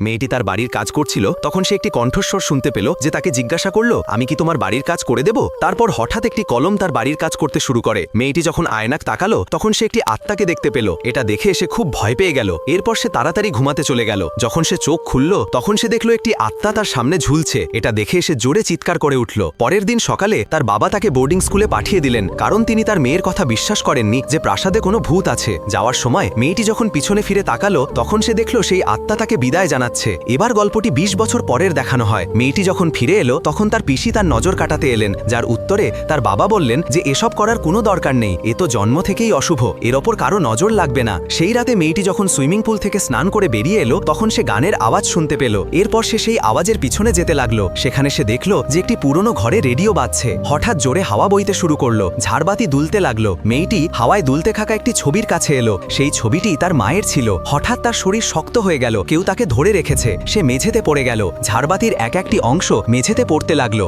মেয়েটি তার বাড়ির কাজ করছিল তখন সে একটি কণ্ঠস্বর শুনতে পেল যে তাকে জিজ্ঞাসা করলো, আমি কি তোমার বাড়ির কাজ করে দেব? তারপর হঠাৎ একটি কলম তার বাড়ির কাজ করতে শুরু করে। মেয়েটি যখন আয়নাক তাকালো তখন সে একটি আত্মাকে দেখতে পেল। এটা দেখে সে খুব ভয় পেয়ে গেল। এরপর সে তাড়াতাড়ি ঘুমাতে চলে গেল। যখন সে চোখ খুলল তখন সে দেখল একটি আত্মা তার সামনে ঝুলছে। এটা দেখে সে জোরে চিৎকার করে উঠল। পরের দিন সকালে তার বাবা তাকে বোর্ডিং স্কুলে পাঠিয়ে দিলেন, কারণ তিনি তার মেয়ের কথা বিশ্বাস করেননি যে প্রাসাদে কোনো ভূত আছে। যাওয়ার সময় মেয়েটি যখন পিছনে ফিরে তাকালো তখন সে দেখল সেই আত্মা তাকে বিদায় জানাচ্ছে। এবার গল্পটি 20 বছর পরের দেখানো হয়। মেয়েটি যখন ফিরে এলো তখন তার পিসি তার নজর কাটাতে এলেন, যার উত্তরে তার বাবা বললেন যে এসব করার কোনো দরকার নেই, এ তো জন্ম থেকেই অশুভ, এর ওপর কারো নজর লাগবে না। সেই রাতে মেয়েটি যখন সুইমিং পুল থেকে স্নান করে বেরিয়ে এলো তখন সে গানের আওয়াজ শুনতে পেল। এরপর সে সেই আওয়াজের পিছনে যেতে লাগলো। সেখানে সে দেখলো যে একটি পুরনো ঘরে রেডিও বাজছে। হঠাৎ জোরে হাওয়া বইতে শুরু করলো, ঝাড়বাতি দুলতে লাগলো। মেয়েটি হাওয়ায় দুলতে থাকা একটি ছবির কাছে এলো। সেই ছবিটি তার মায়ের ছিল। হঠাৎ তার শরীর শক্ত হয়ে গেল, কেউ তাকে ধরে রেখেছে। সে মেঝেতে পড়ে গেল। ঝাড়বাতির এক একটি অংশ মেঝেতে পড়তে লাগলো।